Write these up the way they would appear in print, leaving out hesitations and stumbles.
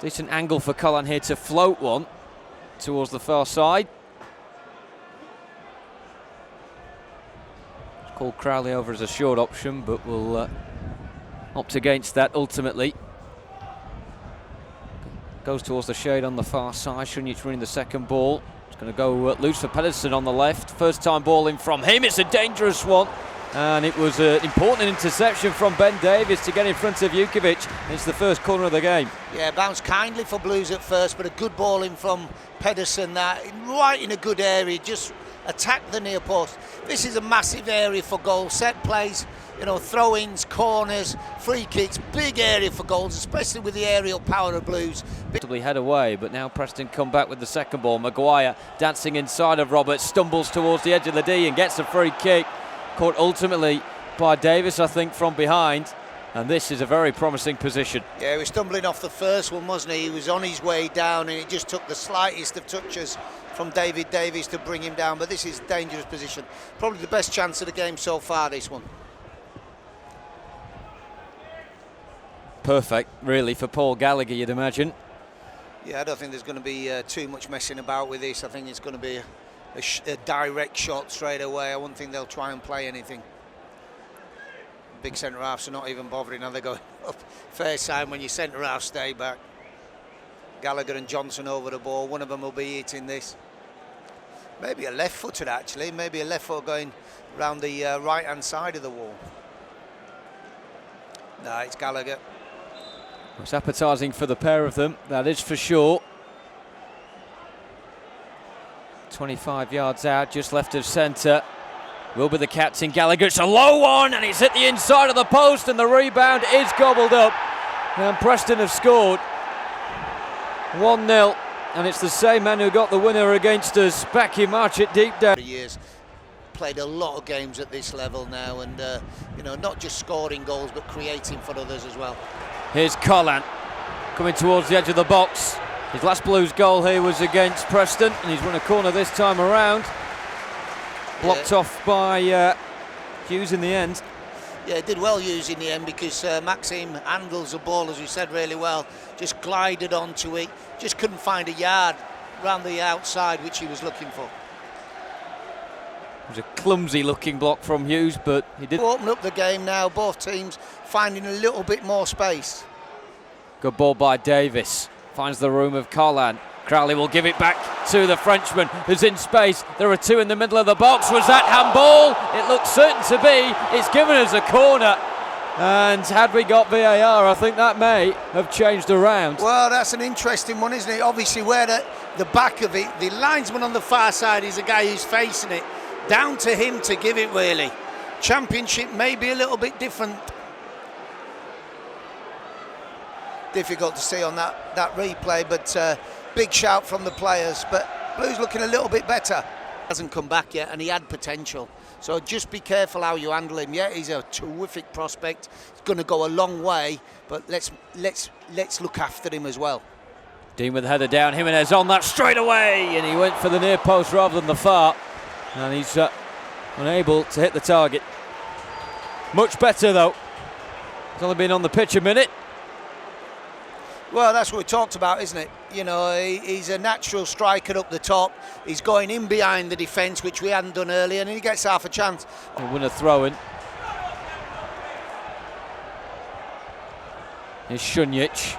Decent angle for Cullen here to float one towards the far side. Called Crowley over as a short option, but will opt against that ultimately. Goes towards the shade on the far side. Shunjic winning the second ball. It's going to go loose for Pedersen on the left. First time ball in from him. It's a dangerous one. And it was an important interception from Ben Davies to get in front of Jukovic. It's the first corner of the game. Yeah, bounced kindly for Blues at first, but a good ball in from Pedersen, that right in a good area, just attacked the near post. This is a massive area for goals, set plays, you know, throw-ins, corners, free kicks, big area for goals, especially with the aerial power of Blues. Head away, but now Preston come back with the second ball. Maguire dancing inside of Roberts, stumbles towards the edge of the D and gets a free kick. Caught ultimately by Davis, I think, from behind. And this is a very promising position. Yeah, he was stumbling off the first one, wasn't he? He was on his way down and it just took the slightest of touches from David Davies to bring him down. But this is a dangerous position. Probably the best chance of the game so far, this one. Perfect, really, for Paul Gallagher, you'd imagine. Yeah, I don't think there's going to be too much messing about with this. I think it's going to be a direct shot straight away. I wouldn't think they'll try and play anything. Big centre-halves are not even bothering, are they going up? Fair sign when your centre-halves stay back. Gallagher and Johnson over the ball. One of them will be hitting this. Maybe a left-footed, actually. Maybe a left foot going around the right-hand side of the wall. No, it's Gallagher. It's appetising for the pair of them, that is for sure. 25 yards out, just left of centre. Will be the captain, Gallagher. It's a low one, and it's hit the inside of the post, and the rebound is gobbled up. And Preston have scored 1-0, and it's the same man who got the winner against us back in March at Deep Down. Years. Played a lot of games at this level now, and you know, not just scoring goals, but creating for others as well. Here's Cullen coming towards the edge of the box. His last Blues goal here was against Preston, and he's won a corner this time around. Blocked off by Hughes in the end. Yeah, he did well Hughes in the end, because Maxim handles the ball, as we said, really well. Just glided onto it, just couldn't find a yard around the outside, which he was looking for. It was a clumsy looking block from Hughes, but he did open up the game now, both teams finding a little bit more space. Good ball by Davis. Finds the room of Cullen. Crowley will give it back to the Frenchman who's in space. There are two in the middle of the box. Was that handball? It looks certain to be. It's given us a corner. And had we got VAR, I think that may have changed around. Well, that's an interesting one, isn't it? Obviously, where the back of it, the linesman on the far side is the guy who's facing it. Down to him to give it, really. Championship may be a little bit different. Difficult to see on that replay, but big shout from the players. But Blues looking a little bit better. Hasn't come back yet, and he had potential. So just be careful how you handle him. Yeah, he's a terrific prospect. He's going to go a long way, but let's look after him as well. Dean with the header down. Jimenez on that straight away, and he went for the near post rather than the far. And he's unable to hit the target. Much better though. He's only been on the pitch a minute. Well, that's what we talked about, isn't it? You know, he's a natural striker up the top. He's going in behind the defence, which we hadn't done earlier, and he gets half a chance. He'll win a throw-in. Here's Shunjic.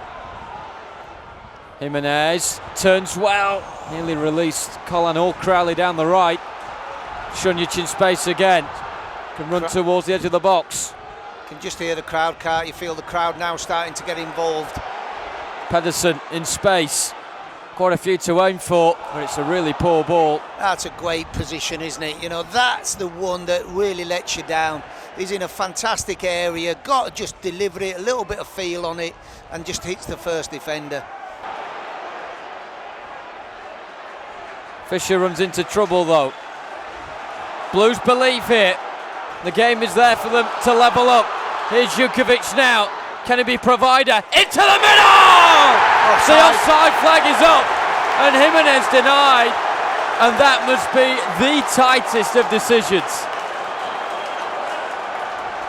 Jimenez turns well. Nearly released Cullen or Crowley down the right. Shunjic in space again. Can run towards the edge of the box. Can just hear the crowd, can't you? Feel the crowd now starting to get involved. Pedersen in space. Quite a few to aim for, but it's a really poor ball. That's a great position, isn't it? You know, that's the one that really lets you down. He's in a fantastic area, got to just deliver it, a little bit of feel on it, and just hits the first defender. Fisher runs into trouble though. Blues believe here. The game is there for them to level up. Here's Jukovic now. Can it be provider? Into the middle! The offside flag is up, and Jimenez denied, and that must be the tightest of decisions.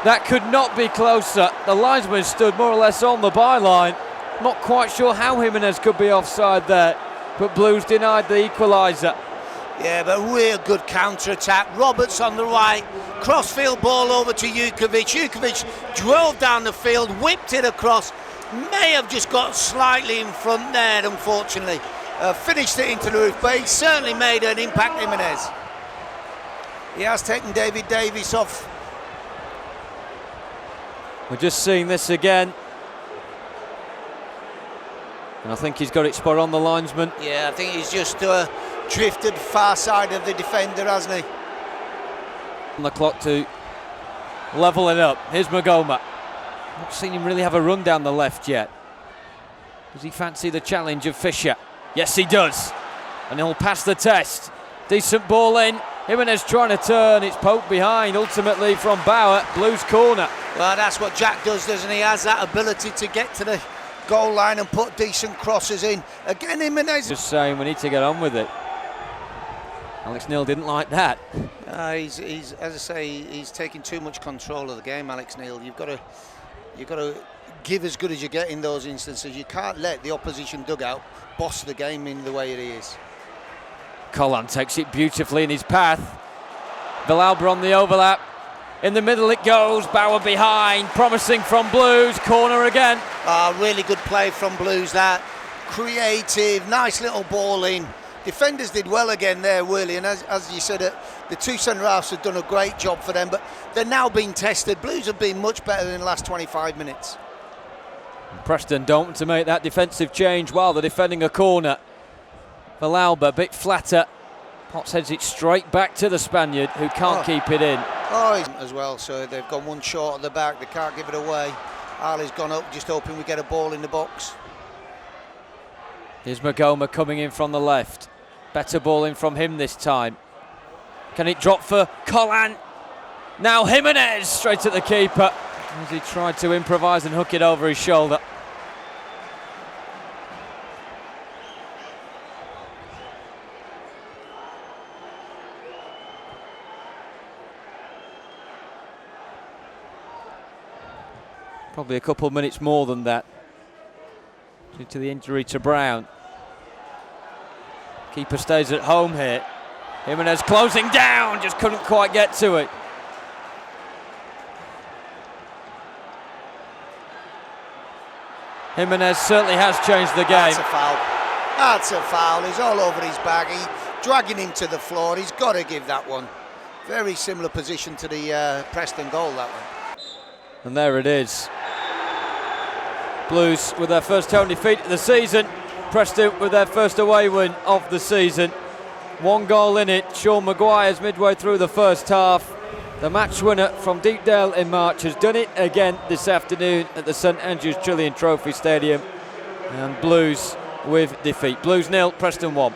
That could not be closer. The linesman stood more or less on the byline. Not quite sure how Jimenez could be offside there, but Blues denied the equaliser. Yeah, but real good counter-attack. Roberts on the right, cross-field ball over to Jukovic. Jukovic drove down the field, whipped it across. May have just got slightly in front there, unfortunately. Finished it into the roof, but he certainly made an impact, Jimenez. He has taken David Davies off. We're just seeing this again. And I think he's got it spot on, the linesman. Yeah, I think he's just drifted far side of the defender, hasn't he? On the clock to level it up. Here's Magoma. Not seen him really have a run down the left yet. Does he fancy the challenge of Fisher? Yes, he does. And he'll pass the test. Decent ball in. Jimenez trying to turn. It's poked behind, ultimately from Bauer. Blues corner. Well, that's what Jack does, doesn't he? He has that ability to get to the goal line and put decent crosses in. Again, Jimenez. Just saying we need to get on with it. Alex Neil didn't like that. He's as I say, he's taking too much control of the game, Alex Neil. You've got to give as good as you get in those instances. You can't let the opposition dugout boss the game in the way it is. Collan takes it beautifully in his path. Villalba on the overlap. In the middle it goes. Bauer behind. Promising from Blues. Corner again. Really good play from Blues. That creative, nice little ball in. Defenders did well again there, really, and as you said, the two centre-halves have done a great job for them, but they're now being tested. Blues have been much better in the last 25 minutes. Preston don't want to make that defensive change while they're defending a corner. Villalba a bit flatter. Potts heads it straight back to the Spaniard, who can't keep it in. As well, so they've gone one short at the back, they can't give it away. Ali's gone up, just hoping we get a ball in the box. Here's Magoma coming in from the left. Better ball in from him this time. Can it drop for Collan? Now Jimenez straight at the keeper as he tried to improvise and hook it over his shoulder. Probably a couple of minutes more than that due to the injury to Brown. Keeper stays at home here. Jimenez closing down, just couldn't quite get to it. Jimenez certainly has changed the game. That's a foul. That's a foul. He's all over his bag. He's dragging him to the floor. He's got to give that one. Very similar position to the Preston goal, that one. And there it is. Blues with their first home defeat of the season. Preston with their first away win of the season. One goal in it. Sean Maguire's midway through the first half. The match winner from Deepdale in March has done it again this afternoon at the St Andrews Trillion Trophy Stadium. And Blues with defeat. Blues 0, Preston 1.